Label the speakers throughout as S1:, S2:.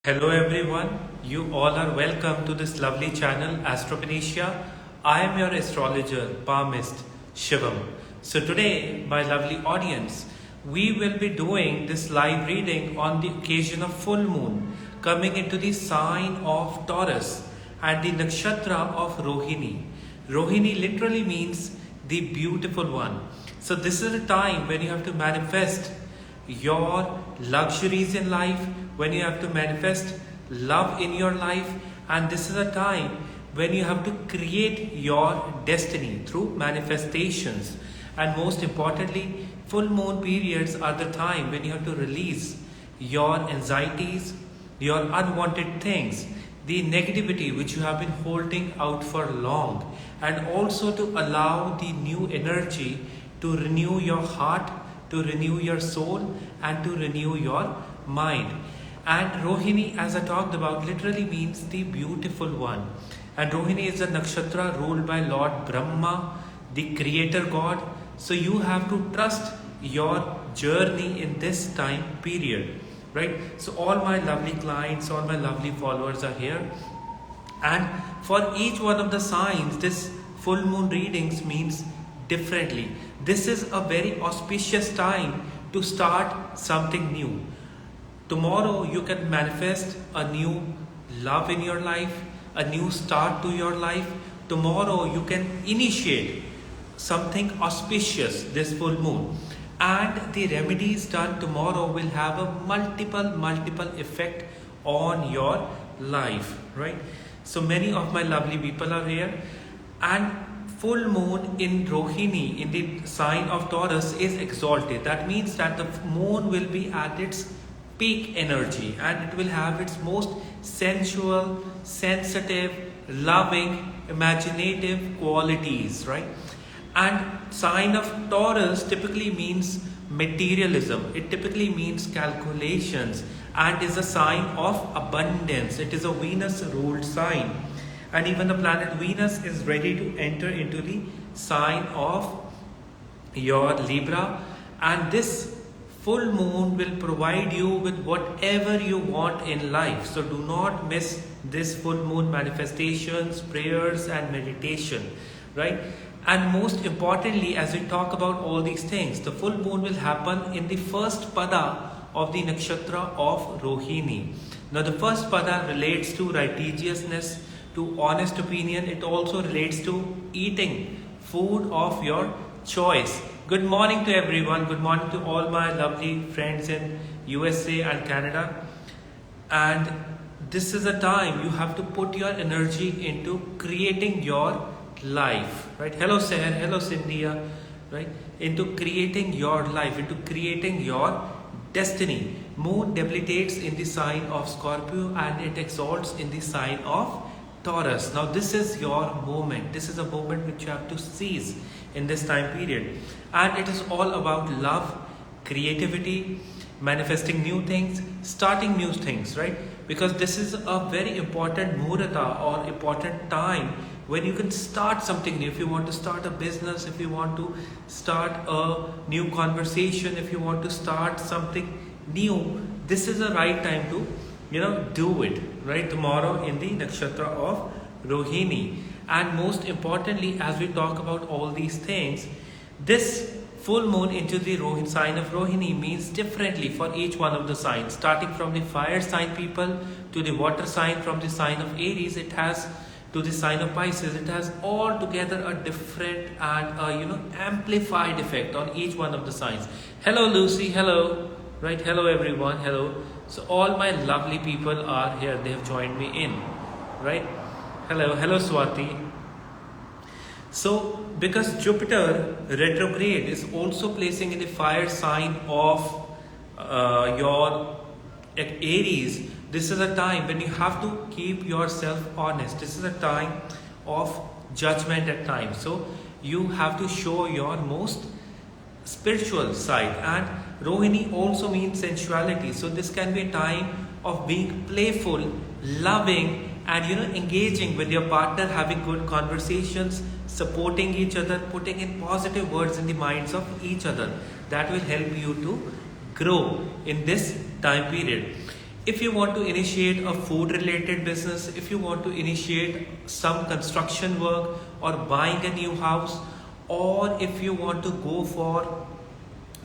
S1: Hello everyone, you all are welcome to this lovely channel Astropenetia. I am your astrologer, palmist Shivam. So today, my lovely audience, we will be doing this live reading on the occasion of full moon coming into the sign of Taurus and the nakshatra of Rohini. Rohini literally means the beautiful one. So this is a time when you have to manifest your luxuries in life, when you have to manifest love in your life, and this is a time when you have to create your destiny through manifestations. And most importantly, full moon periods are the time when you have to release your anxieties, your unwanted things, the negativity which you have been holding out for long, and also to allow the new energy to renew your heart, to renew your soul, and to renew your mind. And Rohini, as I talked about, literally means the beautiful one. And Rohini is a nakshatra ruled by Lord Brahma, the creator god. So you have to trust your journey in this time period, right? So all my lovely clients, all my lovely followers are here. And for each one of the signs, this full moon readings means differently. This is a very auspicious time to start something new. Tomorrow you can manifest a new love in your life, a new start to your life. Tomorrow you can initiate something auspicious this full moon. And the remedies done tomorrow will have a multiple effect on your life, right? So many of my lovely people are here, and full moon in Rohini, in the sign of Taurus, is exalted. That means that the moon will be at its peak energy and it will have its most sensual, sensitive, loving, imaginative qualities, right? And sign of Taurus typically means materialism. It typically means calculations and is a sign of abundance. It is a Venus ruled sign. And even the planet Venus is ready to enter into the sign of your Libra. And this full moon will provide you with whatever you want in life. So do not miss this full moon manifestations, prayers and meditation, right? And most importantly, as we talk about all these things, the full moon will happen in the first pada of the nakshatra of Rohini. Now the first pada relates to righteousness, to honest opinion. It also relates to eating food of your choice. Good morning to everyone. Good morning to all my lovely friends in USA and Canada. And this is a time you have to put your energy into creating your life, right? Hello Seher, hello Cynthia, right? Into creating your life, into creating your destiny. Moon debilitates in the sign of Scorpio and it exalts in the sign of Taurus. Now this is your moment. This is a moment which you have to seize in this time period. And it is all about love, creativity, manifesting new things, starting new things, right? Because this is a very important muhurta or important time when you can start something new. If you want to start a business, if you want to start a new conversation, if you want to start something new, this is the right time to do it, right? Tomorrow in the nakshatra of Rohini. And most importantly, as we talk about all these things, this full moon into the sign of Rohini means differently for each one of the signs. Starting from the fire sign people to the water sign, from the sign of Aries, it has to the sign of Pisces, it has all together a different and amplified effect on each one of the signs. Hello Lucy, hello, right? Hello everyone, hello. So all my lovely people are here. They have joined me in, right? Hello, hello Swati. So because Jupiter retrograde is also placing in the fire sign of your Aries, this is a time when you have to keep yourself honest. This is a time of judgment at times. So you have to show your most spiritual side. And Rohini also means sensuality. So this can be a time of being playful, loving, and engaging with your partner, having good conversations, supporting each other, putting in positive words in the minds of each other. That will help you to grow in this time period. If you want to initiate a food related business, if you want to initiate some construction work or buying a new house, or if you want to go for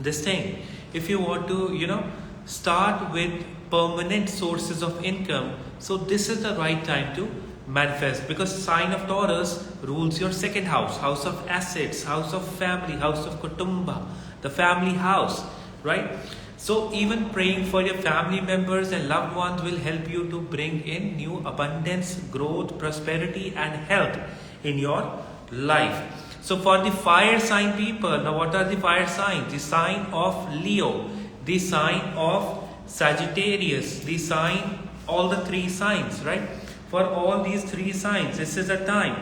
S1: this thing, if you want to, start with permanent sources of income, so this is the right time to manifest, because sign of Taurus rules your second house, house of assets, house of family, house of kutumba, the family house, right? So even praying for your family members and loved ones will help you to bring in new abundance, growth, prosperity and health in your life. So for the fire sign people, now what are the fire signs? The sign of Leo, the sign of Sagittarius, the sign, all the three signs, right? For all these three signs, this is a time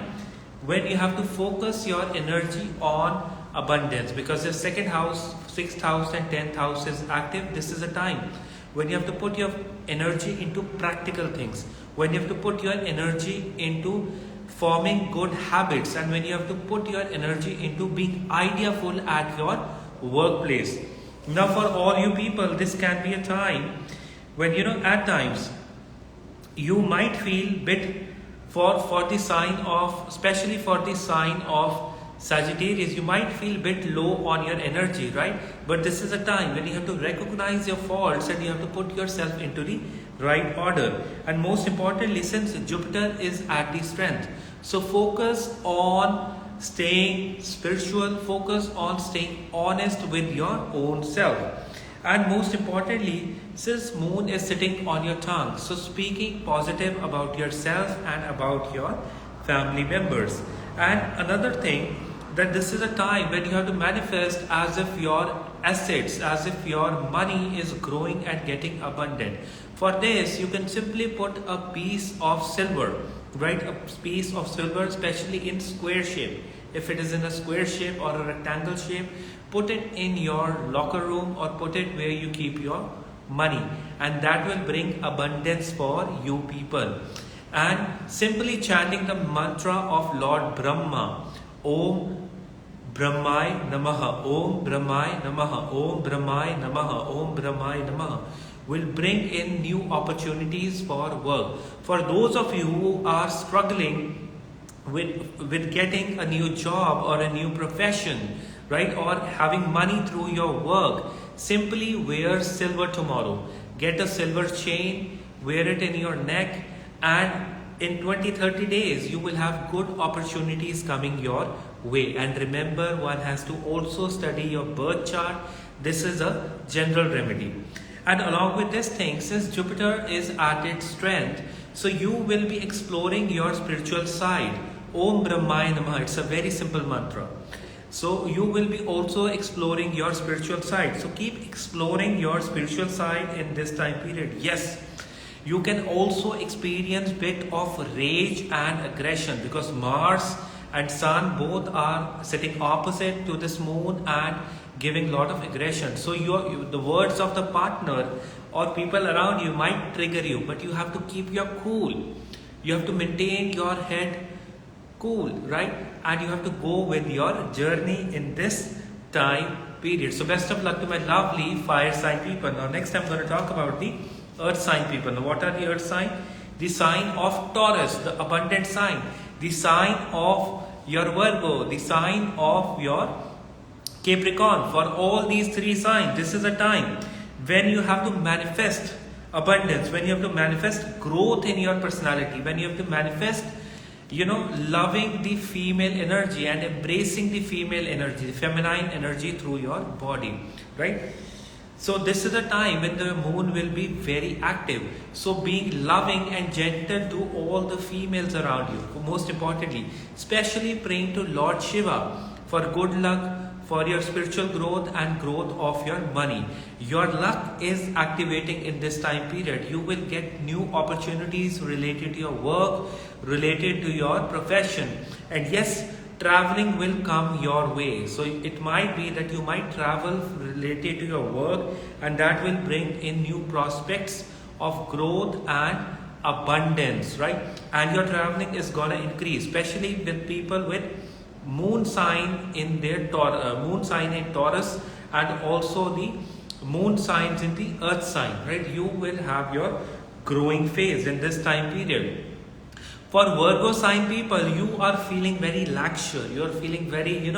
S1: when you have to focus your energy on abundance, because your second house, sixth house and 10th house is active. This is a time when you have to put your energy into practical things, when you have to put your energy into forming good habits, and when you have to put your energy into being ideaful at your workplace. Now for all you people, this can be a time when, at times you might feel bit for the sign of, especially for the sign of Sagittarius, you might feel bit low on your energy, right? But this is a time when you have to recognize your faults and you have to put yourself into the right order. And most importantly, since Jupiter is at the strength, so focus on staying spiritual, focus on staying honest with your own self. And most importantly, since moon is sitting on your tongue, so speaking positive about yourself and about your family members. And another thing, that this is a time when you have to manifest as if your assets, as if your money is growing and getting abundant. For this, you can simply put a piece of silver, right? A piece of silver, especially in square shape. If it is in a square shape or a rectangle shape, put it in your locker room or put it where you keep your money, and that will bring abundance for you people. And simply chanting the mantra of Lord Brahma, Om Brahmai Namaha, Om Brahmai Namaha, Om Brahmai Namaha, Om Brahmai Namaha, will bring in new opportunities for work. For those of you who are struggling with getting a new job or a new profession, right, or having money through your work, simply wear silver tomorrow. Get a silver chain, wear it in your neck, and in 20-30 days you will have good opportunities coming your way. And remember, one has to also study your birth chart. This is a general remedy. And along with this thing, since Jupiter is at its strength, so you will be exploring your spiritual side. Om Brahmai Namaha, it's a very simple mantra. So you will be also exploring your spiritual side. So keep exploring your spiritual side in this time period. Yes, you can also experience bit of rage and aggression, because Mars and Sun both are sitting opposite to this moon and giving a lot of aggression. So the words of the partner or people around you might trigger you, but you have to keep your cool. You have to maintain your head cool, right? And you have to go with your journey in this time period. So best of luck to my lovely fire sign people. Now next I'm going to talk about the earth sign people. Now what are the earth sign? The sign of Taurus, the abundant sign. The sign of your Virgo, the sign of your Capricorn. For all these three signs, this is a time when you have to manifest abundance, when you have to manifest growth in your personality, when you have to manifest, loving the female energy and embracing the female energy, the feminine energy through your body, right? So this is a time when the moon will be very active. So being loving and gentle to all the females around you. Most importantly, especially praying to Lord Shiva for good luck, for your spiritual growth and growth of your money. Your luck is activating in this time period. You will get new opportunities related to your work, related to your profession. And yes, traveling will come your way. So it might be that you might travel related to your work, and that will bring in new prospects of growth and abundance, right? And your traveling is gonna increase, especially with people with moon sign in their moon sign in Taurus, and also the moon signs in the earth sign, right? You will have your growing phase in this time period. For Virgo sign people, you are feeling very laxure. You are feeling very,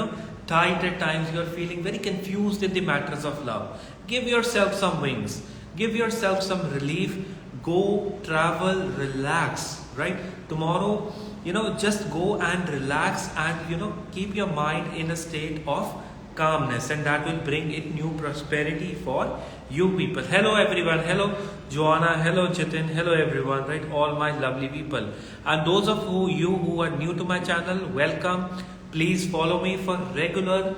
S1: tight at times. You are feeling very confused in the matters of love. Give yourself some wings. Give yourself some relief. Go, travel, relax, right? Tomorrow, just go and relax and, keep your mind in a state of calmness, and that will bring in new prosperity for you people. Hello everyone. Hello Joanna. Hello Jitin. Hello everyone, right? All my lovely people. And those of you who are new to my channel, welcome. Please follow me for regular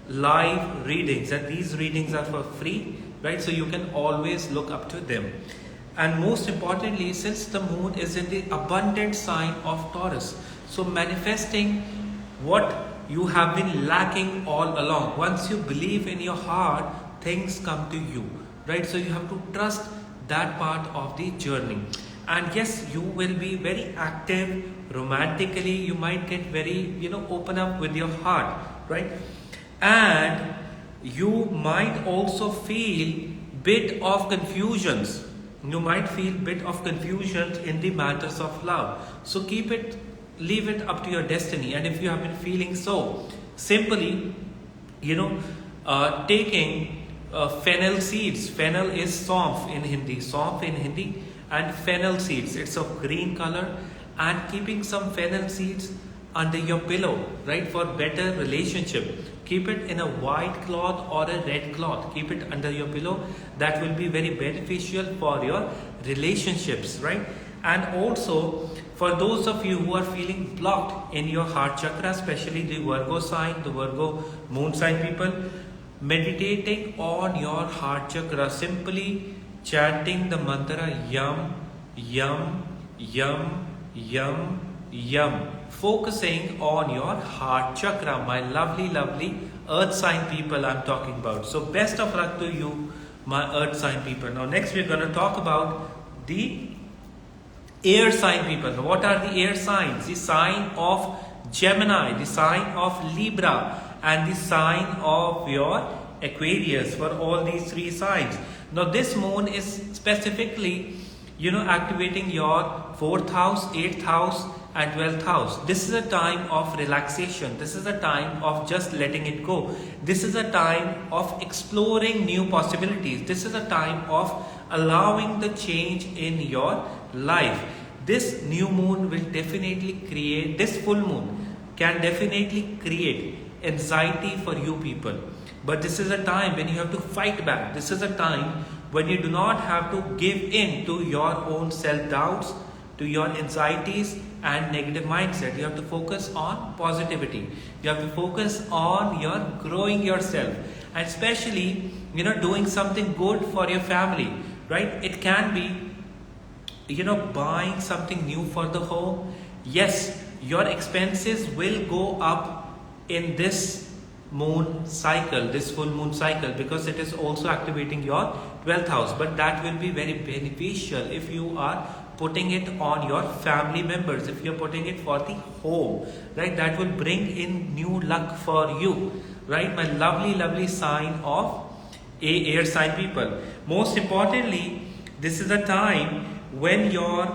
S1: live readings, and these readings are for free, right? So you can always look up to them. And most importantly, since the moon is in the abundant sign of Taurus, so manifesting what you have been lacking all along. Once you believe in your heart, things come to you, right? So you have to trust that part of the journey. And yes, you will be very active romantically. You might get very, open up with your heart, right? And you might also feel bit of confusions. You might feel bit of confusion in the matters of love. So leave it up to your destiny. And if you have been feeling so, simply, taking fennel seeds. Fennel is saunf in Hindi, and fennel seeds. It's of green color, and keeping some fennel seeds under your pillow, right, for better relationship. Keep it in a white cloth or a red cloth. Keep it under your pillow. That will be very beneficial for your relationships, right? And also, for those of you who are feeling blocked in your heart chakra, especially the Virgo sign, the Virgo moon sign people, meditating on your heart chakra, simply chanting the mantra yum, yum, yum, yum, yum, focusing on your heart chakra, my lovely, lovely earth sign people I'm talking about. So best of luck to you, my earth sign people. Now next we're going to talk about the air sign people. Now, what are the air signs? The sign of Gemini, the sign of Libra, and the sign of your Aquarius. For all these three signs. Now this moon is specifically, activating your 4th house, 8th house, and 12th house. This is a time of relaxation. This is a time of just letting it go. This is a time of exploring new possibilities. This is a time of allowing the change in your life. This new moon will definitely create, this full moon can definitely create anxiety for you people. But this is a time when you have to fight back. This is a time when you do not have to give in to your own self-doubts, to your anxieties and negative mindset. You have to focus on positivity. You have to focus on your growing yourself, and especially, doing something good for your family, right? It can be, buying something new for the home. Yes, your expenses will go up in this moon cycle, this full moon cycle, because it is also activating your 12th house. But that will be very beneficial if you are putting it on your family members, if you're putting it for the home, right? That will bring in new luck for you, right? My lovely, lovely sign of air sign people. Most importantly, this is a time when your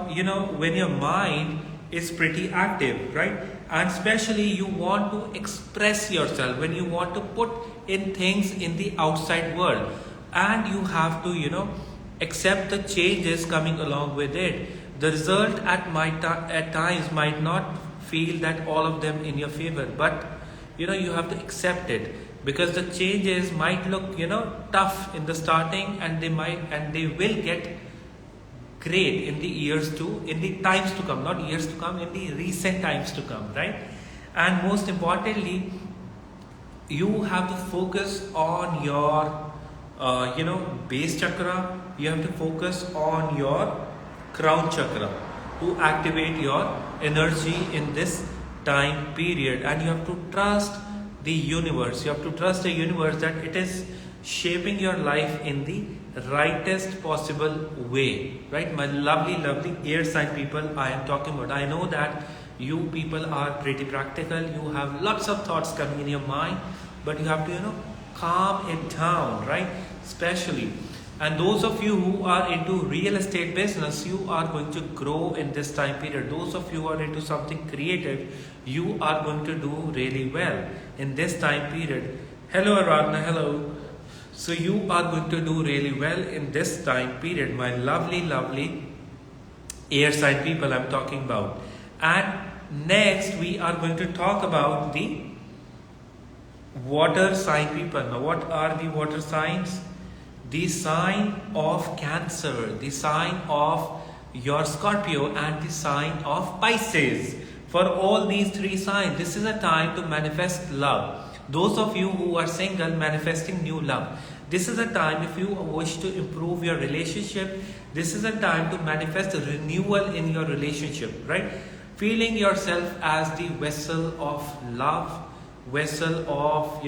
S1: mind is pretty active, right? And especially you want to express yourself, when you want to put in things in the outside world, and you have to, accept the changes coming along with it. The result at times might not feel that all of them in your favor, but you have to accept it, because the changes might look tough in the starting, and they will get great in the times to come, not years to come, in the recent times to come, right? And most importantly, you have to focus on your base chakra. You have to focus on your crown chakra to activate your energy in this time period. And you have to trust the universe. You have to trust the universe that it is shaping your life in the rightest possible way, right? My lovely, lovely air sign people I am talking about. I know that you people are pretty practical. You have lots of thoughts coming in your mind, but you have to calm it down, right? especially. And those of you who are into real estate business, you are going to grow in this time period. Those of you who are into something creative, you are going to do really well in this time period. Hello Aradhana, hello. So you are going to do really well in this time period, my lovely air sign people I'm talking about. And next we are going to talk about the water sign people. Now what are the water signs? The sign of Cancer, the sign of your Scorpio, and the sign of Pisces. For all these three signs, this is a time to manifest love. Those of you who are single, manifesting new love. This is a time if you wish to improve your relationship. This is a time to manifest a renewal in your relationship, right? Feeling yourself as the vessel of love, vessel of,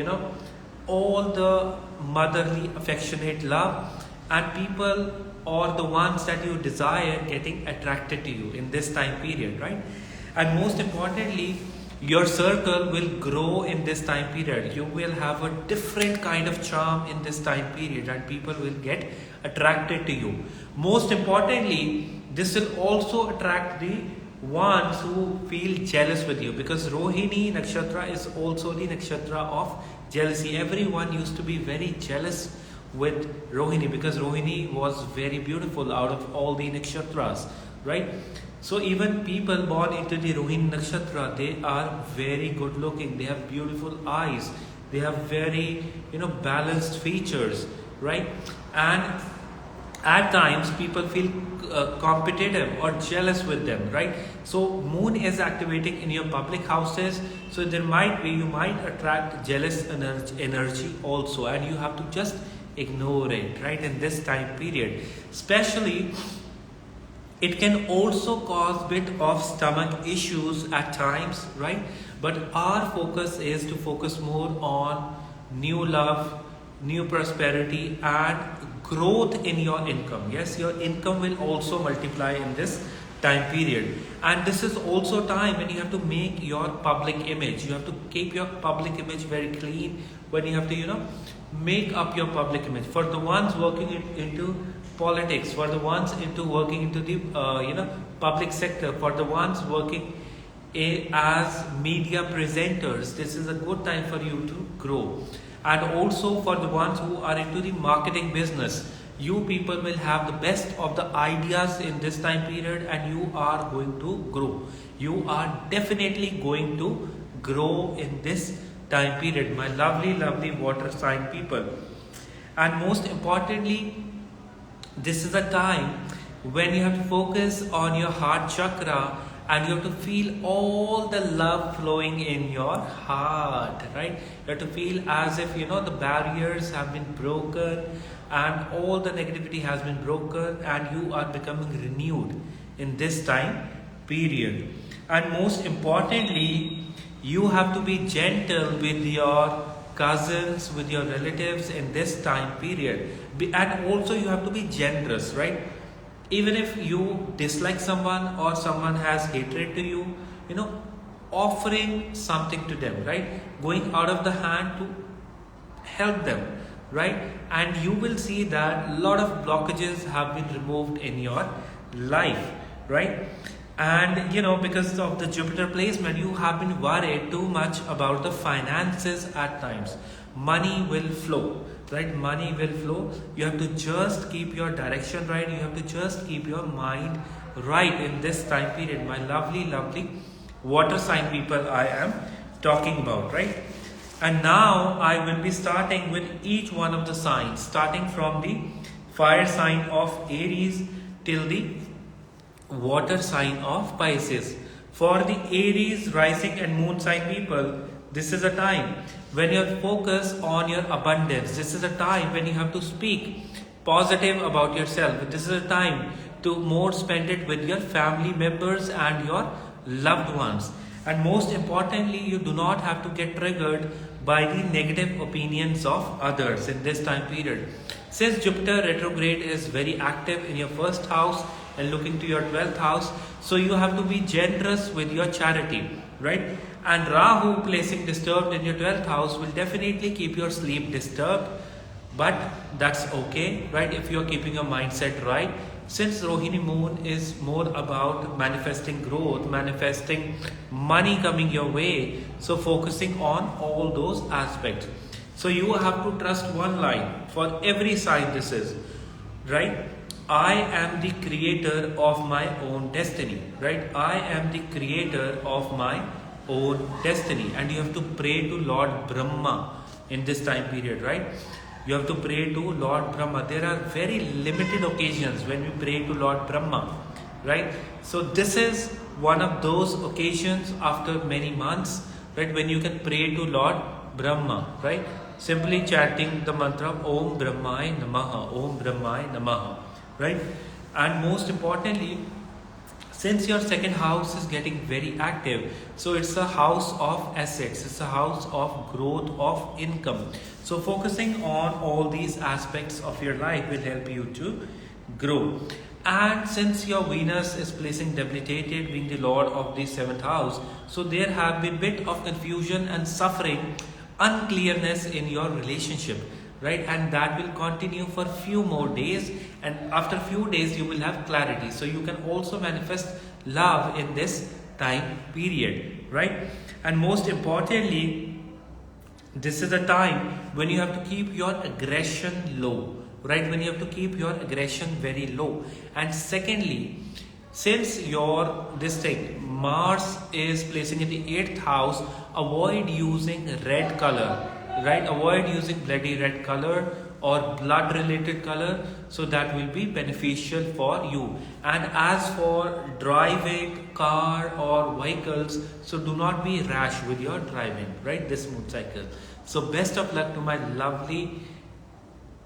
S1: all the motherly affectionate love, and people or the ones that you desire getting attracted to you in this time period, right? And most importantly, your circle will grow in this time period. You will have a different kind of charm in this time period, and people will get attracted to you. Most importantly, this will also attract the ones who feel jealous with you, because Rohini Nakshatra is also the nakshatra of jealousy. Everyone used to be very jealous with Rohini because Rohini was very beautiful out of all the nakshatras, right? So even people born into the Rohini Nakshatra, they are very good looking. They have beautiful eyes. They have very, balanced features, right? And at times people feel competitive or jealous with them, right? So moon is activating in your public houses, so you might attract jealous energy also, and you have to just ignore it, right? In this time period, especially, it can also cause bit of stomach issues at times, right? But our focus is to focus more on new love, new prosperity, and growth in your income. Yes, your income will also multiply in this time period. And this is also time when you have to make your public image. You have to keep your public image very clean, when you have to, make up your public image. For the ones working into politics, for the ones working into the, public sector, for the ones working as media presenters, this is a good time for you to grow. And also for the ones who are into the marketing business, you people will have the best of the ideas in this time period, and you are going to grow. You are definitely going to grow in this time period, my lovely water sign people. And most importantly, this is a time when you have to focus on your heart chakra, and you have to feel all the love flowing in your heart, right? You have to feel as if, the barriers have been broken and all the negativity has been broken, and you are becoming renewed in this time period. And most importantly, you have to be gentle with your cousins, with your relatives in this time period. And also you have to be generous, right? Even if you dislike someone or someone has hatred to you, offering something to them, right? Going out of the hand to help them, right? And you will see that a lot of blockages have been removed in your life, right? And because of the Jupiter placement, you have been worried too much about the finances at times. Money will flow, right? Money will flow. You have to just keep your direction right. You have to just keep your mind right in this time period, my lovely water sign people I am talking about, right? And now I will be starting with each one of the signs, starting from the fire sign of Aries till the water sign of Pisces. For the Aries rising and moon sign people, this is a time when you focus on your abundance. This is a time when you have to speak positive about yourself. This is a time to more spend it with your family members and your loved ones. And most importantly, you do not have to get triggered by the negative opinions of others in this time period. Since Jupiter retrograde is very active in your first house and looking to your 12th house, so you have to be generous with your charity, right? And Rahu placing disturbed in your 12th house will definitely keep your sleep disturbed. but that's okay, right? If you're keeping your mindset right. Since Rohini moon is more about manifesting growth, manifesting money coming your way, so focusing on all those aspects. So you have to trust one line for every sign. This is right. I am the creator of my own destiny, right? I am the creator of my own destiny. And you have to pray to Lord Brahma in this time period, right? You have to pray to Lord Brahma. There are very limited occasions when we pray to Lord Brahma, right? So this is one of those occasions after many months, right, when you can pray to Lord Brahma, right? Simply chanting the mantra Om Brahmai Namaha, Om Brahmai Namaha, right? And most importantly, since your second house is getting very active, so it's a house of assets, it's a house of growth, of income. So focusing on all these aspects of your life will help you to grow. And since your Venus is placing debilitated, being the lord of the 7th house, so there have been bit of confusion and suffering, unclearness in your relationship, right? And that will continue for few more days, and after few days you will have clarity. So you can also manifest love in this time period, right? And most importantly, this is a time when you have to keep your aggression low, right? When you have to keep your aggression very low. And secondly, since your Mars is placing in the 8th house, avoid using red color, right? Avoid using bloody red color or blood related color, so that will be beneficial for you. And as for driving car or vehicles, so do not be rash with your driving, right, this moon cycle. So best of luck to my lovely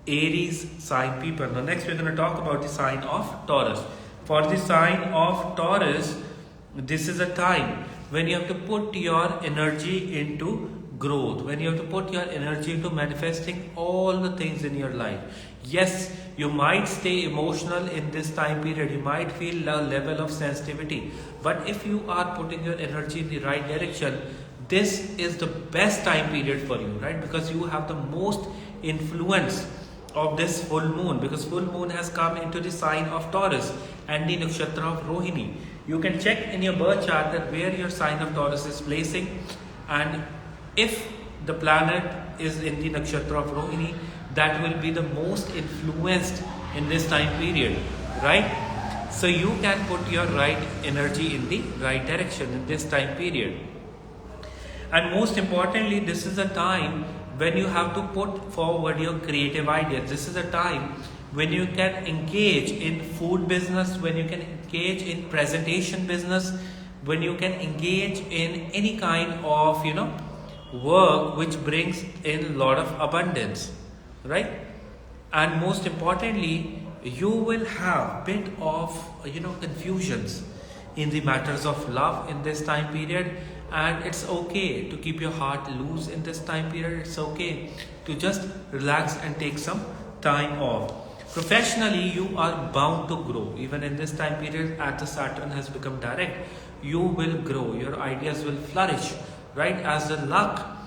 S1: Aries sign people. Now next we're going to talk about the sign of Taurus. For the sign of Taurus, this is a time when you have to put your energy into growth, when you have to put your energy into manifesting all the things in your life. Yes, you might stay emotional in this time period, you might feel a level of sensitivity, but if you are putting your energy in the right direction, this is the best time period for you, right? Because you have the most influence of this full moon, because full moon has come into the sign of Taurus and the nakshatra of Rohini. You can check in your birth chart that where your sign of Taurus is placing, and if the planet is in the nakshatra of Rohini, that will be the most influenced in this time period, right? So you can put your right energy in the right direction in this time period. And most importantly, this is a time when you have to put forward your creative ideas. This is a time when you can engage in food business, when you can engage in presentation business, when you can engage in any kind of, work which brings in a lot of abundance, right? And most importantly, you will have bit of, confusions in the matters of love in this time period. And it's okay to keep your heart loose in this time period. It's okay to just relax and take some time off. Professionally, you are bound to grow. Even in this time period, as the Saturn has become direct, you will grow. Your ideas will flourish, right? As the luck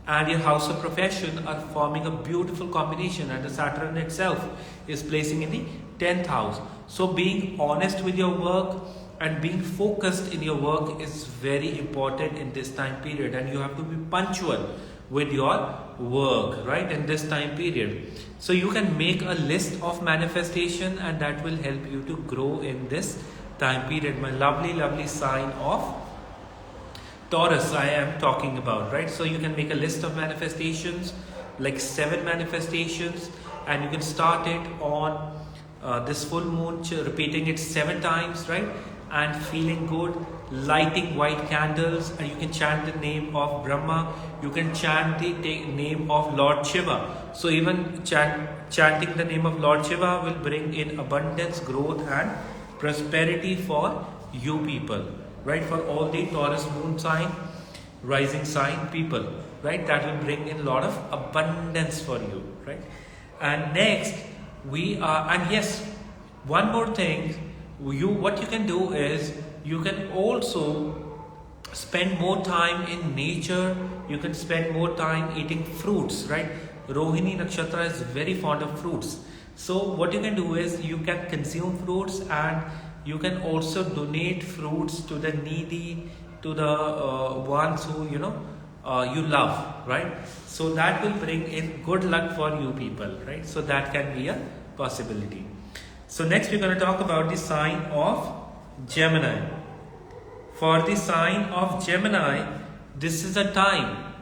S1: and your house of profession are forming a beautiful combination, and the Saturn itself is placing in the 10th house. So being honest with your work and being focused in your work is very important in this time period, and you have to be punctual with your work, right, in this time period. So you can make a list of manifestation, and that will help you to grow in this time period. My lovely sign of Taurus I am talking about, right? So you can make a list of manifestations, like 7 manifestations, and you can start it on this full moon, repeating it 7 times, right? And feeling good, lighting white candles, and you can chant the name of Brahma, you can chant the name of Lord Shiva. So even chanting the name of Lord Shiva will bring in abundance, growth and prosperity for you people, right? For all the Taurus moon sign, rising sign people, right? That will bring in a lot of abundance for you, right? And next we are, and yes, one more thing, what you can do is you can also spend more time in nature. You can spend more time eating fruits, right? Rohini Nakshatra is very fond of fruits. So what you can do is you can consume fruits, and you can also donate fruits to the needy, to the ones who you love, right? So that will bring in good luck for you people, right? So that can be a possibility. So next we're going to talk about the sign of Gemini. For the sign of Gemini, this is a time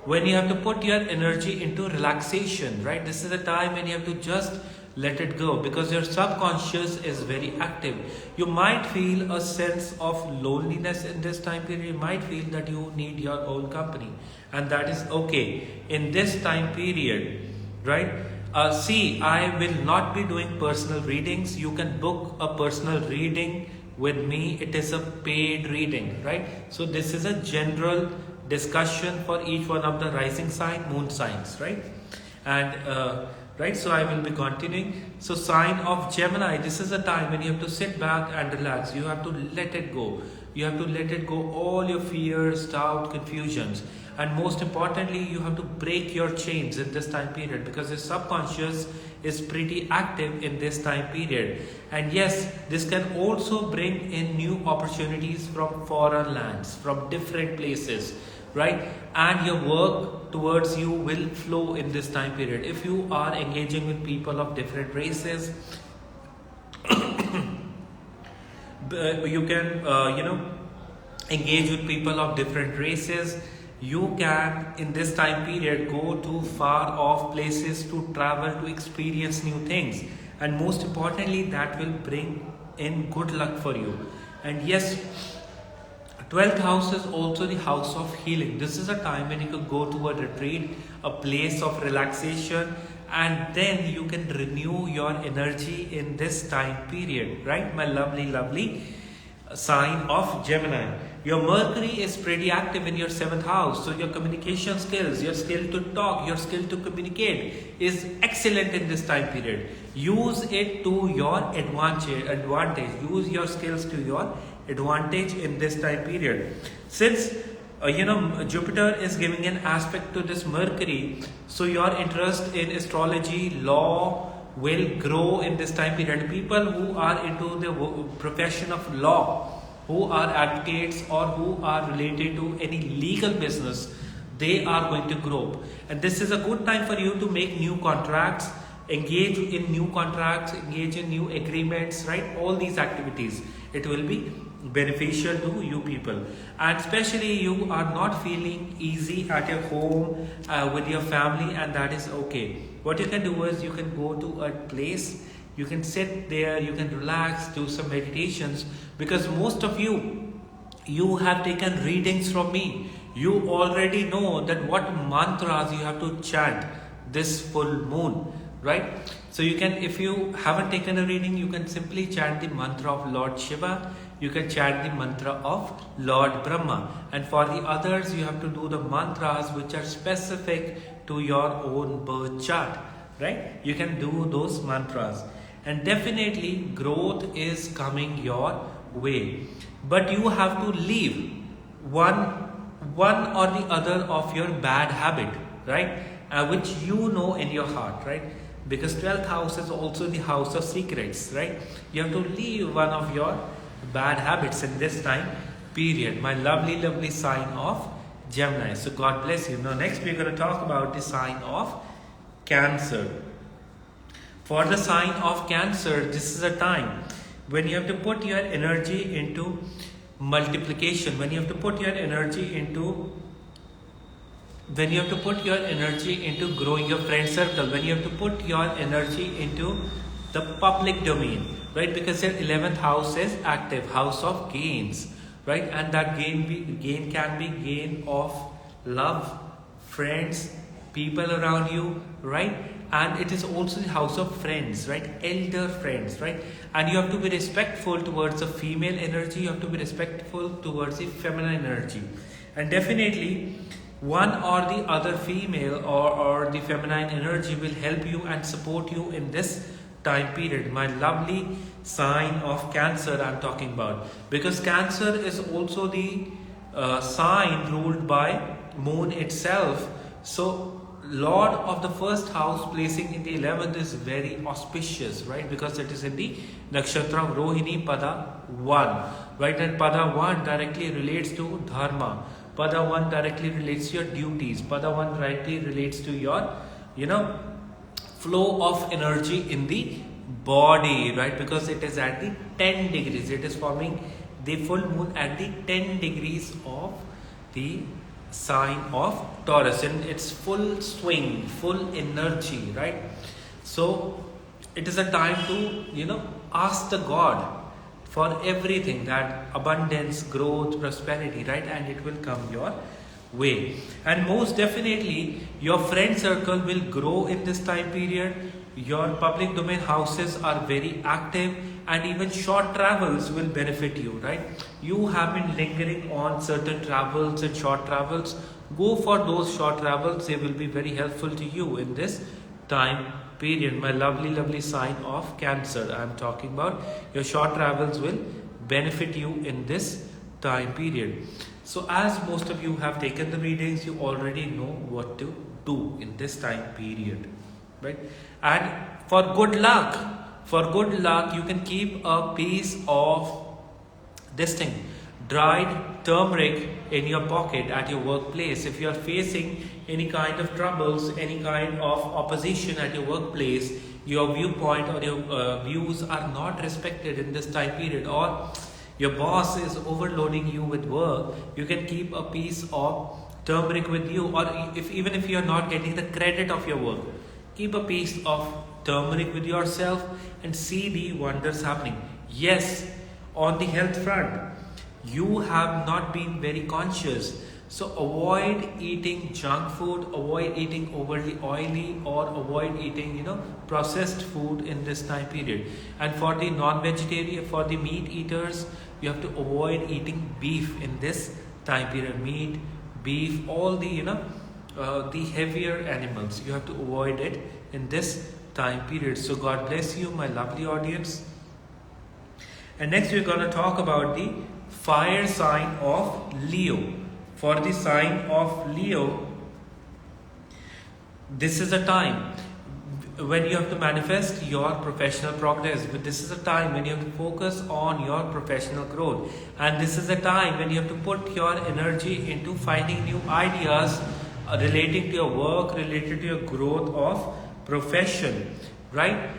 S1: when you have to put your energy into relaxation, right? This is a time when you have to just let it go, because your subconscious is very active. You might feel a sense of loneliness in this time period. You might feel that you need your own company, and that is okay in this time period, right? See, I will not be doing personal readings. You can book a personal reading with me. It is a paid reading, right? So this is a general discussion for each one of the rising sign, moon signs, right? And right, so I will be continuing. So sign of Gemini, this is a time when you have to sit back and relax. You have to let it go. You have to let it go, all your fears, doubt, confusions. And most importantly, you have to break your chains in this time period, because your subconscious is pretty active in this time period. And yes, this can also bring in new opportunities from foreign lands, from different places, right? And your work towards you will flow in this time period. If you are engaging with people of different races, you can engage with people of different races. You can in this time period go to far off places to travel, to experience new things, and most importantly that will bring in good luck for you. And yes, 12th house is also the house of healing. This is a time when you can go to a retreat, a place of relaxation, and then you can renew your energy in this time period, right? My lovely sign of Gemini. Your Mercury is pretty active in your 7th house. So your communication skills, your skill to talk, your skill to communicate is excellent in this time period. Use it to your advantage. Use your skills to your advantage in this time period. Since Jupiter is giving an aspect to this Mercury, so your interest in astrology, law will grow in this time period. People who are into the profession of law, who are advocates or who are related to any legal business, they are going to grow. And this is a good time for you to make new contracts, engage in new contracts, engage in new agreements, right? All these activities, it will be beneficial to you people. And especially you are not feeling easy at your home with your family, and that is okay. What you can do is you can go to a place, you can sit there, you can relax, do some meditations, because most of you have taken readings from me. You already know that what mantras you have to chant this full moon, right? So you can, if you haven't taken a reading, you can simply chant the mantra of Lord Shiva. You can chant the mantra of Lord Brahma. And for the others, you have to do the mantras which are specific to your own birth chart, right? You can do those mantras. And definitely growth is coming your way. But you have to leave one or the other of your bad habit, right? Which you know in your heart, right? Because 12th house is also the house of secrets, right? You have to leave one of your bad habits in this time period. My lovely sign of Gemini. So God bless you. Now next we're going to talk about the sign of Cancer. For the sign of Cancer, this is a time when you have to put your energy into multiplication, when you have to put your energy into growing your friend circle, when you have to put your energy into the public domain, right? Because your 11th house is active, house of gains, right? And that gain can be gain of love, friends, people around you, right? And it is also the house of friends, right? Elder friends, right? And you have to be respectful towards the female energy. You have to be respectful towards the feminine energy. And definitely one or the other female or the feminine energy will help you and support you in this time period. My lovely sign of Cancer I'm talking about. Because Cancer is also the sign ruled by moon itself. So Lord of the first house placing in the 11th is very auspicious, right? Because it is in the nakshatra of Rohini Pada 1, right? And Pada 1 directly relates to Dharma. Pada 1 directly relates to your duties. Pada 1 directly relates to your, flow of energy in the body, right? Because it is at the 10 degrees. It is forming the full moon at the 10 degrees of the sign of Taurus in its full swing, full energy, right? So it is a time to, ask the God for everything, that abundance, growth, prosperity, right? And it will come your way. And most definitely your friend circle will grow in this time period. Your public domain houses are very active, and even short travels will benefit you, right? You have been lingering on certain travels and short travels. Go for those short travels. They will be very helpful to you in this time period. My lovely sign of Cancer, I am talking about. Your short travels will benefit you in this time period. So as most of you have taken the readings, you already know what to do in this time period, right? And for good luck, you can keep a piece of this thing, dried turmeric, in your pocket at your workplace. If you are facing any kind of troubles, any kind of opposition at your workplace, your viewpoint or your views are not respected in this time period, or your boss is overloading you with work, you can keep a piece of turmeric with you. Or even if you are not getting the credit of your work, keep a piece of turmeric with yourself and see the wonders happening. Yes, on the health front, you have not been very conscious. So avoid eating junk food, avoid eating overly oily, or avoid eating, processed food in this time period. And for the non-vegetarian, for the meat eaters, you have to avoid eating beef in this time period. Meat, beef, all the, the heavier animals, you have to avoid it in this time period. So God bless you, my lovely audience. And next we're going to talk about the fire sign of Leo. For the sign of Leo, this is a time when you have to manifest your professional progress. But this is a time when you have to focus on your professional growth. And this is a time when you have to put your energy into finding new ideas relating to your work, related to your growth of profession, right?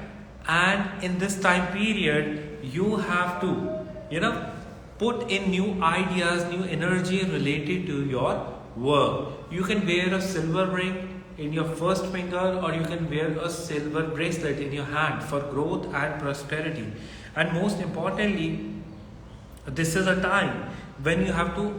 S1: And in this time period, you have to, put in new ideas, new energy related to your work. You can wear a silver ring in your first finger, or you can wear a silver bracelet in your hand for growth and prosperity. And most importantly, this is a time when you have to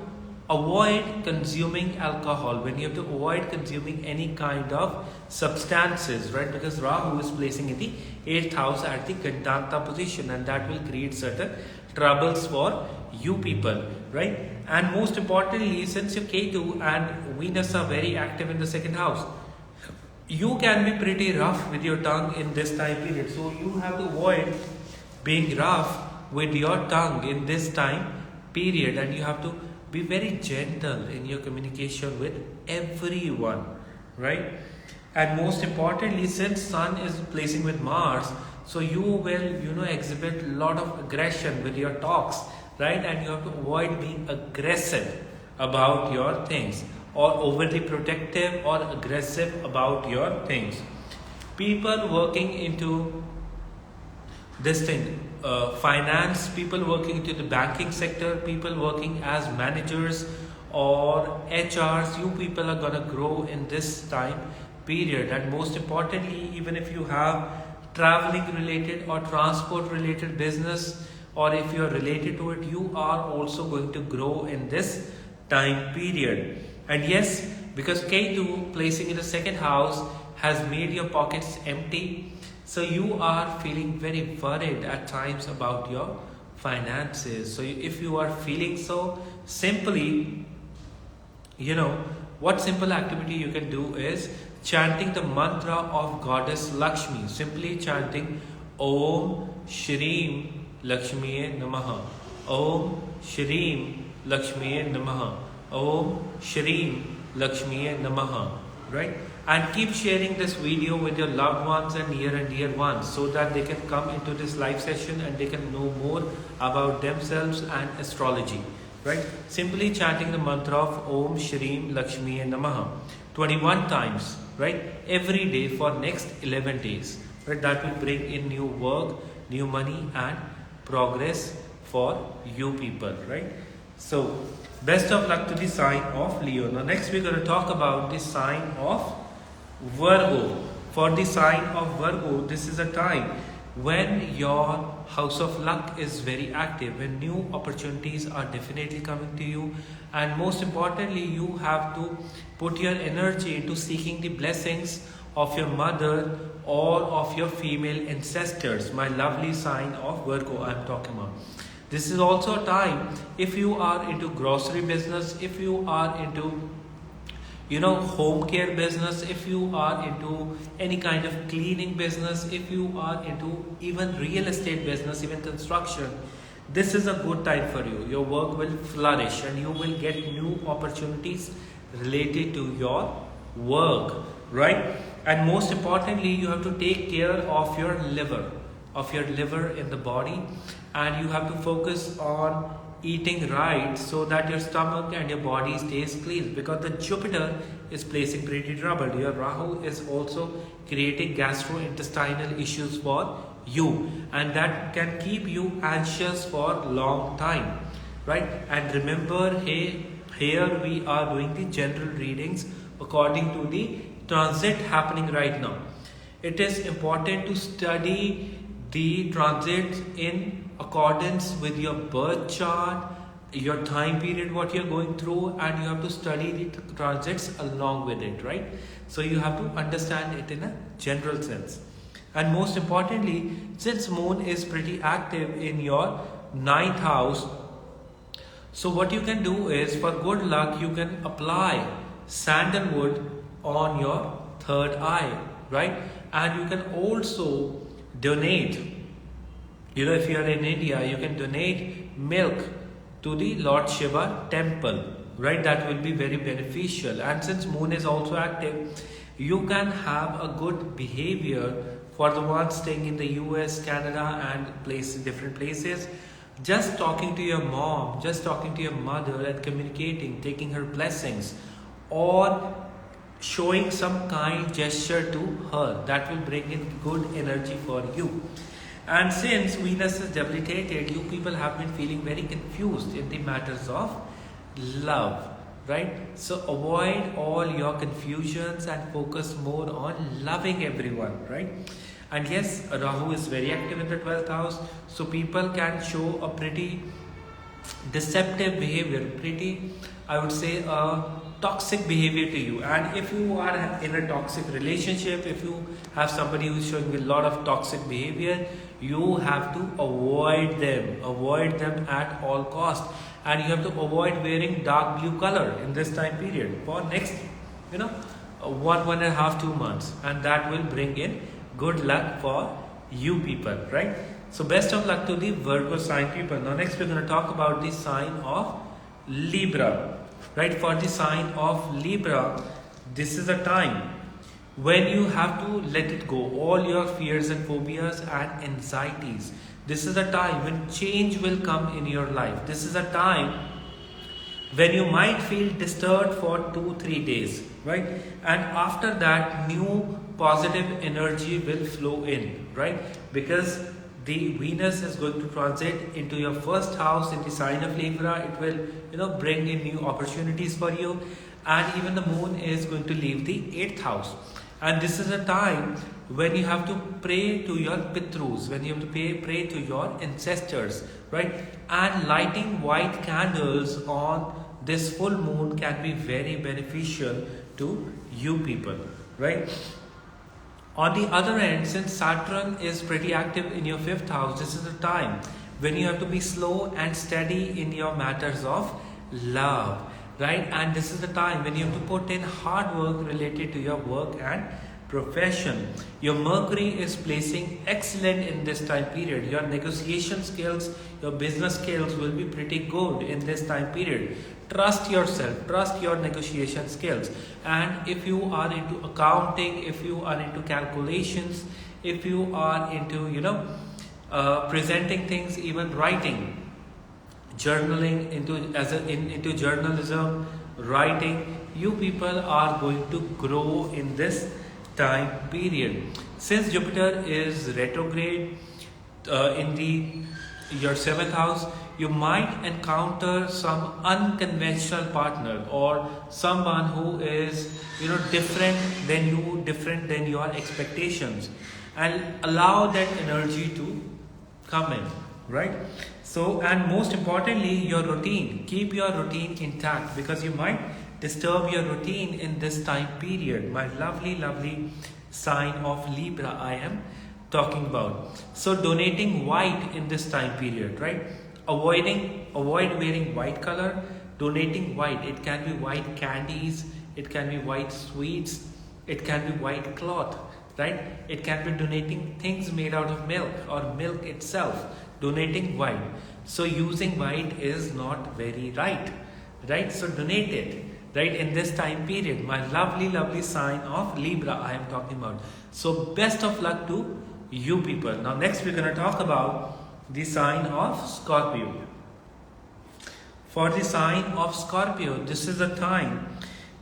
S1: avoid consuming alcohol, when you have to avoid consuming any kind of substances, right? Because Rahu is placing in the 8th house at the Gandanta position, and that will create certain troubles for you people, right? And most importantly, since your Ketu and Venus are very active in the 2nd house, you can be pretty rough with your tongue in this time period. So you have to avoid being rough with your tongue in this time period, and you have to be very gentle in your communication with everyone, right? And most importantly, since Sun is placing with Mars, so you will, exhibit a lot of aggression with your talks, right? And you have to avoid being aggressive about your things, or overly protective or aggressive about your things. People working into this thing, finance, people working into the banking sector, people working as managers or HRs, you people are gonna grow in this time period. And most importantly, even if you have traveling related or transport related business, or if you are related to it, you are also going to grow in this time period. And yes, because Ketu placing in the 2nd house has made your pockets empty, so you are feeling very worried at times about your finances. So if you are feeling so, simply, what simple activity you can do is chanting the mantra of Goddess Lakshmi. Simply chanting Om Shreem Lakshmiye Namaha. Om Shreem Lakshmiye Namaha. Om Shreem Lakshmiye Namaha. right? And keep sharing this video with your loved ones and near and dear ones so that they can come into this live session and they can know more about themselves and astrology, right? Simply chanting the mantra of Om Shreem Lakshmi Namaha 21 times, right? Every day for next 11 days, right? That will bring in new work, new money and progress for you people, right? So best of luck to the sign of Leo. Now next we're going to talk about the sign of Virgo. For the sign of Virgo, this is a time when your house of luck is very active, when new opportunities are definitely coming to you, and most importantly you have to put your energy into seeking the blessings of your mother or of your female ancestors. My lovely sign of Virgo I'm talking about. This is also a time if you are into grocery business, if you are into home care business, if you are into any kind of cleaning business, if you are into even real estate business, even construction, this is a good time for you. Your work will flourish and you will get new opportunities related to your work, right? And most importantly, you have to take care of your liver in the body, and you have to focus on eating right so that your stomach and your body stays clean, because the Jupiter is placing pretty trouble. Your Rahu is also creating gastrointestinal issues for you, and that can keep you anxious for a long time, right? And remember, here we are doing the general readings according to the transit happening right now. It is important to study the transits in accordance with your birth chart, your time period, what you're going through, and you have to study the transits along with it, right? So you have to understand it in a general sense. And most importantly, since moon is pretty active in your 9th house, so what you can do is, for good luck, you can apply sandalwood on your third eye, right? And you can also donate, if you are in India, you can donate milk to the Lord Shiva temple, right? That will be very beneficial. And since moon is also active, you can have a good behavior for the ones staying in the US, Canada and different places. Just talking to your mom, just talking to your mother and communicating, taking her blessings, or showing some kind gesture to her, that will bring in good energy for you. And since Venus is debilitated, you people have been feeling very confused in the matters of love, right? So avoid all your confusions and focus more on loving everyone, right? And yes, Rahu is very active in the 12th house, so people can show a pretty deceptive behavior, I would say, toxic behavior to you. And if you are in a toxic relationship, if you have somebody who is showing a lot of toxic behavior, you have to avoid them at all costs. And you have to avoid wearing dark blue color in this time period for next 1.5 2 months, and that will bring in good luck for you people, right? So best of luck to the Virgo sign people. Now next we're going to talk about the sign of Libra, right? For the sign of Libra, this is a time when you have to let it go, all your fears and phobias and anxieties. This is a time when change will come in your life. This is a time when you might feel disturbed for 2-3 days, right? And after that, new positive energy will flow in, right? Because the Venus is going to transit into your first house in the sign of Libra. It will, bring in new opportunities for you. And even the moon is going to leave the 8th house. And this is a time when you have to pray to your Pitrus, when you have to pray to your ancestors, right? And lighting white candles on this full moon can be very beneficial to you people, right? On the other end, since Saturn is pretty active in your 5th house, this is a time when you have to be slow and steady in your matters of love, right? And this is the time when you have to put in hard work related to your work and profession. Your Mercury is placing excellent in this time period. Your negotiation skills, your business skills will be pretty good in this time period. Trust yourself, trust your negotiation skills. And if you are into accounting, if you are into calculations, if you are into, presenting things, even writing, journaling, into journalism, writing, you people are going to grow in this time period. Since Jupiter is retrograde in your 7th house, you might encounter some unconventional partner or someone who is different than your expectations, and allow that energy to come in, right? So, and most importantly, your routine, keep your routine intact, because you might disturb your routine in this time period. My lovely sign of Libra I am talking about. So donating white in this time period, right? Avoid wearing white color. Donating white, it can be white candies, it can be white sweets, it can be white cloth, right? It can be donating things made out of milk or milk itself. Donating white. So using white is not very right? So donate it, right, in this time period. My lovely sign of Libra I am talking about. So best of luck to you people. Now next we're going to talk about the sign of Scorpio. For the sign of Scorpio, this is a time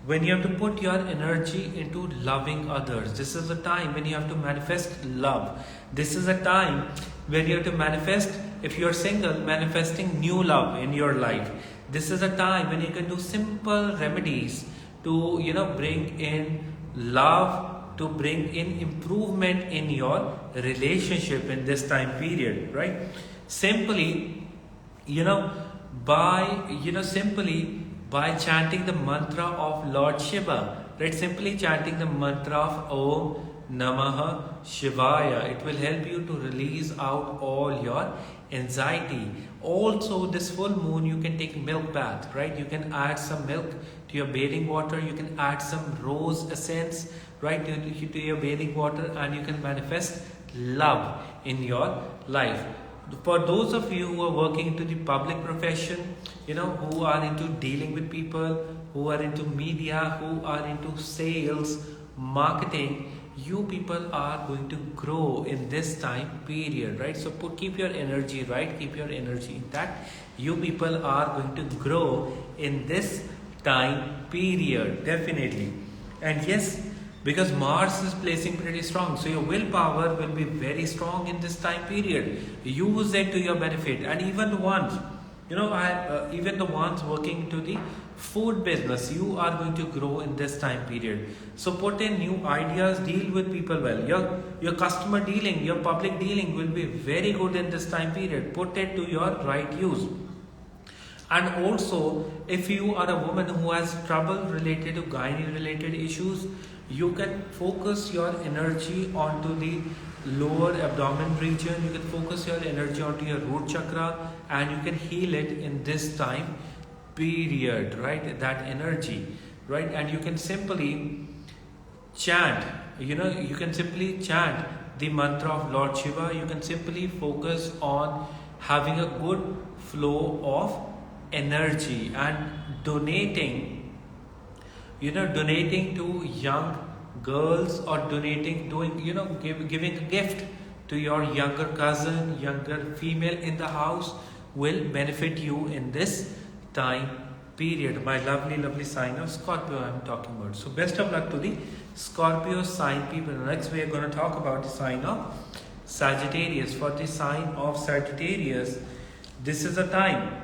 S1: when you have to put your energy into loving others. This is a time when you have to manifest love. This is a time when you have to manifest, if you are single, manifesting new love in your life. This is a time when you can do simple remedies to bring in love, to bring in improvement in your relationship in this time period, right? Simply by chanting the mantra of Lord Shiva, right? Simply chanting the mantra of Om Namaha Shivaya. It will help you to release out all your anxiety. Also, this full moon, you can take milk bath, right? You can add some milk to your bathing water. You can add some rose essence, right, to your bathing water, and you can manifest love in your life. For those of you who are working into the public profession, who are into dealing with people, who are into media, who are into sales, marketing, you people are going to grow in this time period, right? So keep your energy right, keep your energy intact. You people are going to grow in this time period, definitely. And yes, because Mars is placing pretty strong, so your willpower will be very strong in this time period. Use it to your benefit. And even the ones, even the ones working to the food business, you are going to grow in this time period. So put in new ideas, deal with people well. Your customer dealing, your public dealing will be very good in this time period. Put it to your right use. And also, if you are a woman who has trouble related to gynae related issues, you can focus your energy onto the lower abdomen region. You can focus your energy onto your root chakra, and you can heal it in this time period, right? That energy, right? And you can simply chant, you can simply chant the mantra of Lord Shiva. You can simply focus on having a good flow of energy and donating to young girls, or giving a gift to your younger cousin, younger female in the house will benefit you in this time period. My lovely sign of Scorpio I am talking about. So best of luck to the Scorpio sign people. Next we are going to talk about the sign of Sagittarius. For the sign of Sagittarius, this is a time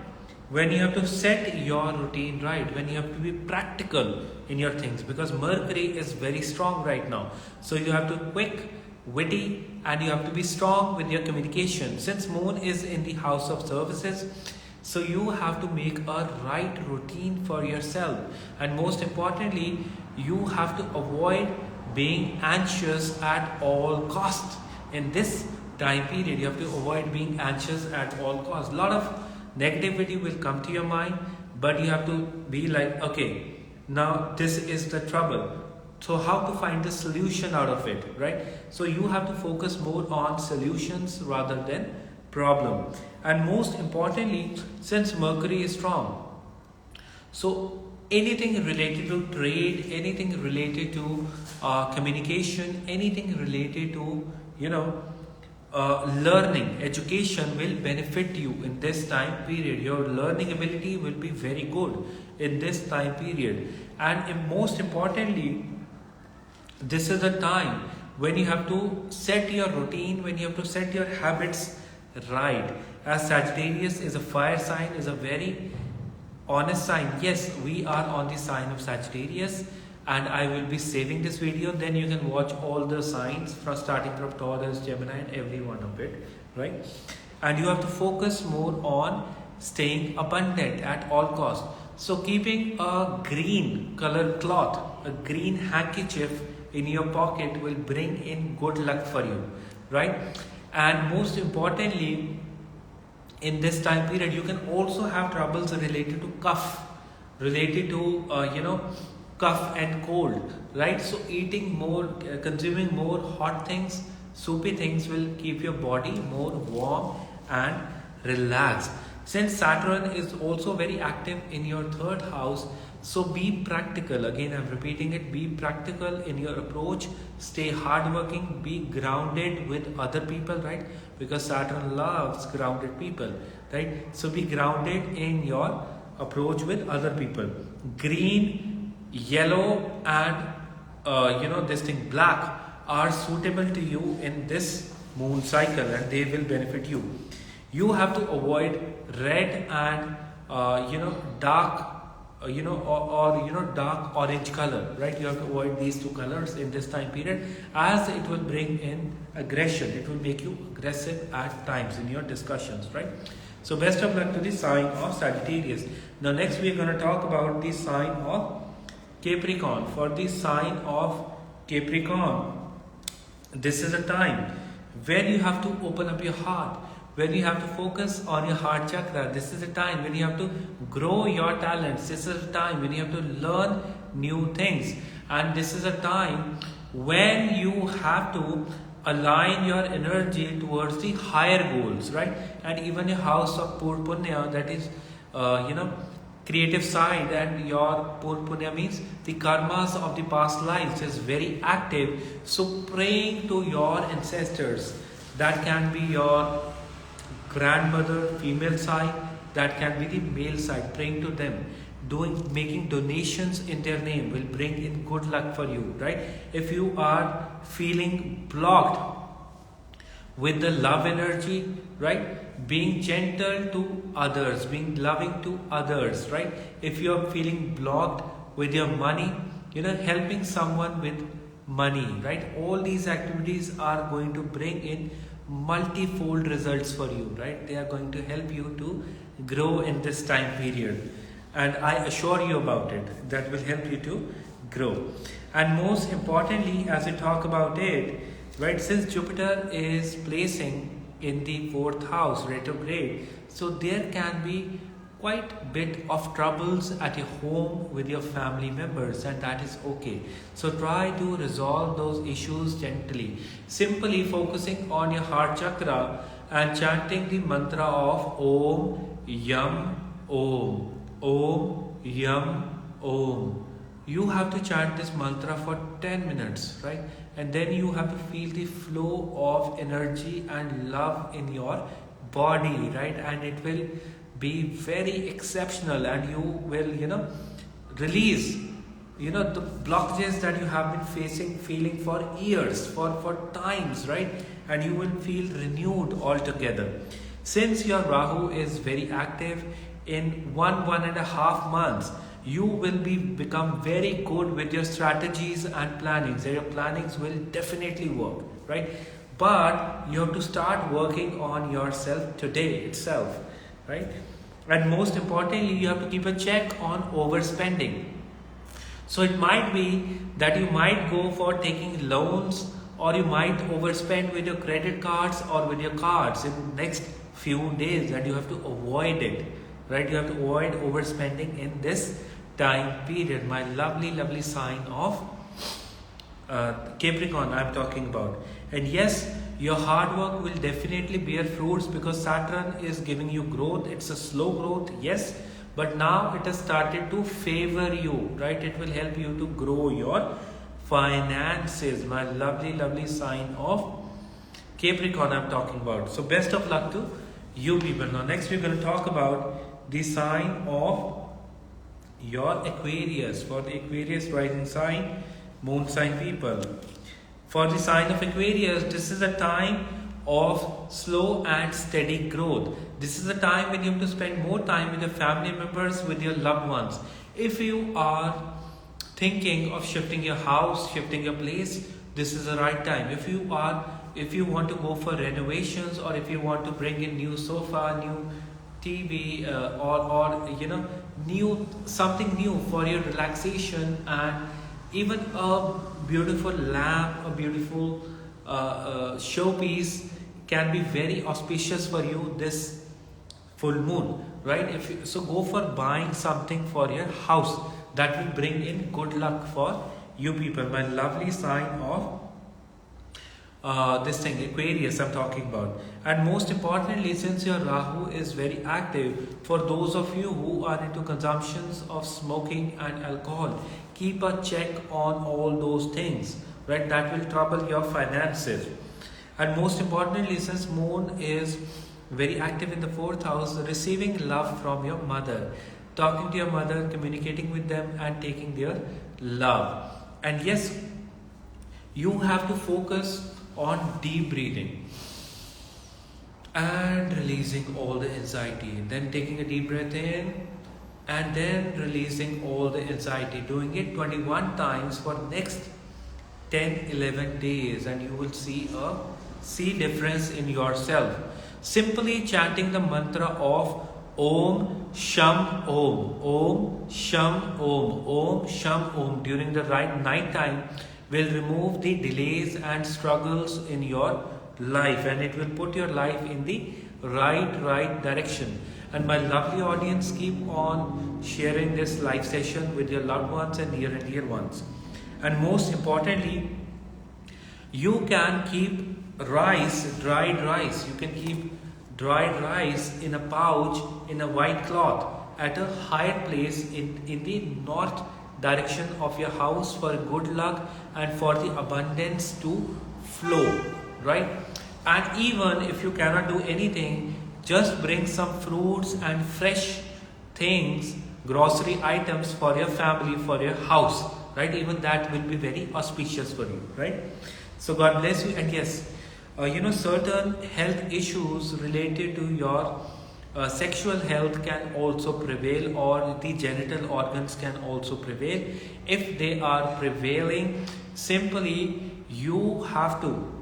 S1: when you have to set your routine right, when you have to be practical in your things, because Mercury is very strong right now. So you have to be quick, witty, and you have to be strong with your communication. Since Moon is in the house of services, so you have to make a right routine for yourself. And most importantly, you have to avoid being anxious at all costs. In this time period, you have to avoid being anxious at all costs. A lot of negativity will come to your mind, but you have to be like, okay, now this is the trouble. so how to find the solution out of it, right? So you have to focus more on solutions rather than problem. And most importantly, since Mercury is strong, so anything related to trade, anything related to communication, anything related to, learning, education will benefit you in this time period. Your learning ability will be very good in this time period. And most importantly, this is a time when you have to set your routine, when you have to set your habits right. As Sagittarius is a fire sign, is a very honest sign. Yes, we are on the sign of Sagittarius, and I will be saving this video. Then you can watch all the signs from starting from Taurus, Gemini, and every one of it, right? And you have to focus more on staying abundant at all costs. So keeping a green colored cloth, a green handkerchief in your pocket will bring in good luck for you, right? And most importantly, in this time period, you can also have troubles related to cough, related to cough and cold, right? So eating more, consuming more hot things, soupy things will keep your body more warm and relaxed. Since Saturn is also very active in your third house, so be practical. Again, I'm repeating it. Be practical in your approach. Stay hardworking. Be grounded with other people, right? Because Saturn loves grounded people, right? So be grounded in your approach with other people. Green, yellow, and this thing black are suitable to you in this moon cycle, and they will benefit you. You have to avoid red and dark dark orange color, right? You have to avoid these two colors in this time period, as it will bring in aggression. It will make you aggressive at times in your discussions, right? So best of luck to the sign of Sagittarius. Now next we are going to talk about the sign of Capricorn. For the sign of Capricorn, this is a time where you have to open up your heart, when you have to focus on your heart chakra. This is a time when you have to grow your talents. This is a time when you have to learn new things. And this is a time when you have to align your energy towards the higher goals, right? And even a house of Pur Punya, that is, creative side, and your Pur Punya means the karmas of the past lives is very active. So praying to your ancestors, that can be your grandmother, female side, that can be the male side, praying to them, making donations in their name will bring in good luck for you, right? If you are feeling blocked with the love energy, right, being gentle to others, being loving to others, right? If you are feeling blocked with your money, helping someone with money, right? All these activities are going to bring in multifold results for you, right? They are going to help you to grow in this time period, and I assure you about it, that will help you to grow. And most importantly, as we talk about it, right, since Jupiter is placing in the 4th house retrograde, so there can be quite a bit of troubles at your home with your family members, and that is okay. So try to resolve those issues gently, simply focusing on your heart chakra and chanting the mantra of Om Yam Om, Om Yam Om. You have to chant this mantra for 10 minutes, right? And then you have to feel the flow of energy and love in your body, right? And it will be very exceptional, and you will release the blockages that you have been feeling for years, for times, right? And you will feel renewed altogether. Since your Rahu is very active, in 1.5 months you will become very good with your strategies and plannings. Your plannings will definitely work, right? But you have to start working on yourself today itself, right? And most importantly, you have to keep a check on overspending. So it might be that you might go for taking loans, or you might overspend with your credit cards or with your cards in the next few days, and you have to avoid it, right? You have to avoid overspending in this time period, my lovely sign of Capricorn I'm talking about. And yes, your hard work will definitely bear fruits because Saturn is giving you growth. It's a slow growth, yes, but now it has started to favor you, right? It will help you to grow your finances. My lovely, lovely sign of Capricorn I'm talking about. So best of luck to you people. Now next we're going to talk about the sign of your Aquarius. For the Aquarius rising sign, moon sign people. For the sign of Aquarius, this is a time of slow and steady growth. This is a time when you have to spend more time with your family members, with your loved ones. If you are thinking of shifting your house, shifting your place, this is the right time. If you want to go for renovations, or if you want to bring in new sofa, new TV, or something new for your relaxation, and even a beautiful lamp, a beautiful showpiece can be very auspicious for you this full moon, right? So go for buying something for your house that will bring in good luck for you people. My lovely sign of Aquarius I'm talking about. And most importantly, since your Rahu is very active, for those of you who are into consumptions of smoking and alcohol, keep a check on all those things, right? That will trouble your finances. And most importantly, since moon is very active in the 4th house, receiving love from your mother, talking to your mother, communicating with them and taking their love. And yes, you have to focus on deep breathing and releasing all the anxiety, then taking a deep breath in and then releasing all the anxiety, doing it 21 times for next 10-11 days, and you will see difference in yourself. Simply chanting the mantra of Om Sham Om, Om Sham Om, Om Sham Om during the night time will remove the delays and struggles in your life, and it will put your life in the right direction. And my lovely audience, keep on sharing this live session with your loved ones and near and dear ones. And most importantly, you can keep dried rice. You can keep dried rice in a pouch in a white cloth at a higher place in the north direction of your house for good luck and for the abundance to flow, right? And even if you cannot do anything, just bring some fruits and fresh things, grocery items for your family, for your house, right? Even that will be very auspicious for you, right? So God bless you. And yes, certain health issues related to your sexual health can also prevail, or the genital organs can also prevail. If they are prevailing, simply you have to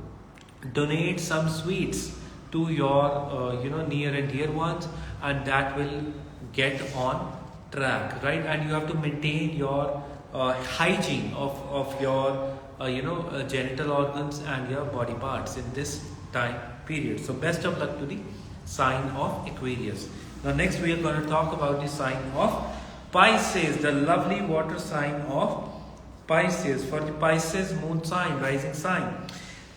S1: donate some sweets to your near and dear ones, and that will get on track, right? And you have to maintain your hygiene of your genital organs and your body parts in this time period. So best of luck to the sign of Aquarius. Now next we are going to talk about the sign of Pisces, the lovely water sign of Pisces. For the Pisces moon sign, rising sign,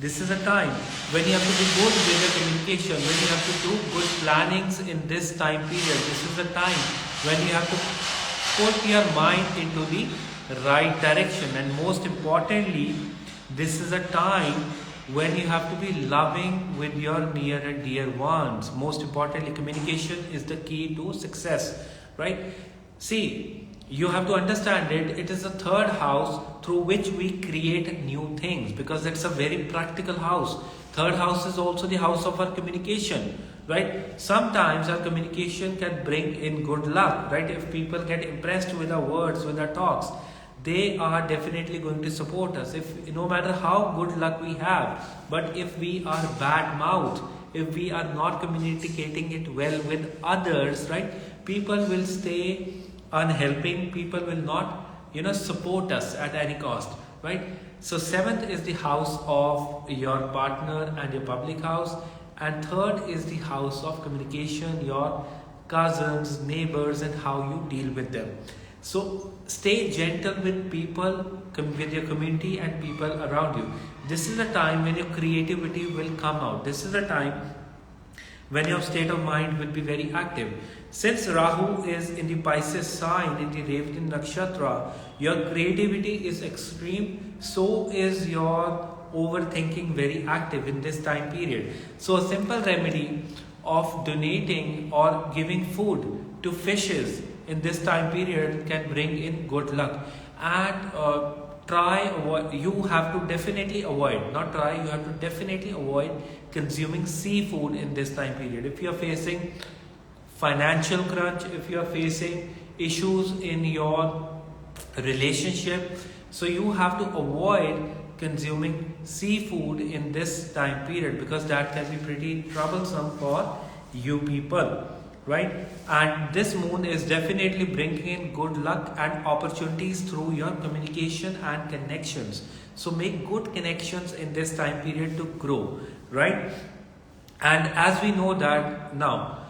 S1: this is a time when you have to be good with your communication, when you have to do good plannings in this time period. This is a time when you have to put your mind into the right direction, and most importantly, this is a time when you have to be loving with your near and dear ones. Most importantly, communication is the key to success, right? See, you have to understand it is the 3rd house through which we create new things, because it's a very practical house. 3rd house is also the house of our communication, right? Sometimes our communication can bring in good luck, right? If people get impressed with our words, with our talks, they are definitely going to support us. If no matter how good luck we have, but if we are bad mouth, if we are not communicating it well with others, right, people will stay unhelping. People will not support us at any cost, right? So 7th is the house of your partner and your public house, and 3rd is the house of communication, your cousins, neighbors, and how you deal with them. So stay gentle with people, with your community and people around you. This is the time when your creativity will come out. This is the time when your state of mind will be very active. Since Rahu is in the Pisces sign, in the Rohini Nakshatra, your creativity is extreme, so is your overthinking very active in this time period. So a simple remedy of donating or giving food to fishes in this time period can bring in good luck. And you have to definitely avoid, you have to definitely avoid consuming seafood in this time period. If you are facing financial crunch, if you are facing issues in your relationship, so you have to avoid consuming seafood in this time period, because that can be pretty troublesome for you people, right? And this moon is definitely bringing in good luck and opportunities through your communication and connections. So make good connections in this time period to grow, right? And as we know that now,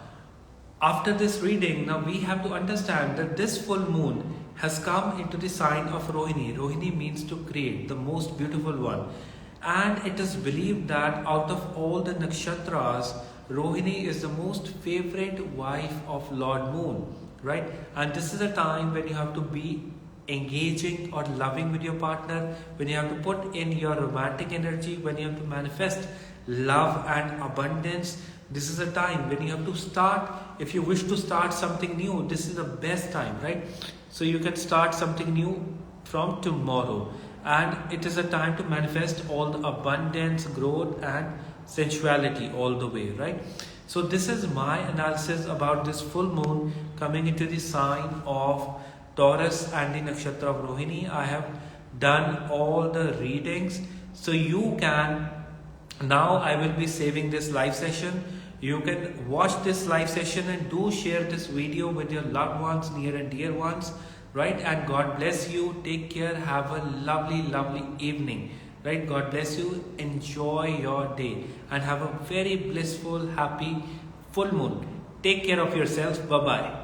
S1: after this reading, now we have to understand that this full moon has come into the sign of Rohini. Rohini means to create, the most beautiful one. And it is believed that out of all the nakshatras, Rohini is the most favorite wife of Lord Moon, right? And this is a time when you have to be engaging or loving with your partner, when you have to put in your romantic energy, when you have to manifest love and abundance. This is a time when you have to start, if you wish to start something new, this is the best time, right? So you can start something new from tomorrow. And it is a time to manifest all the abundance, growth and sensuality all the way, right? So this is my analysis about this full moon coming into the sign of Taurus and the nakshatra of Rohini. I have done all the readings, so you can, now I will be saving this live session. You can watch this live session and do share this video with your loved ones, near and dear ones, right? And God bless you. Take care. Have a lovely, lovely evening, right? God bless you. Enjoy your day and have a very blissful, happy full moon. Take care of yourselves. Bye-bye.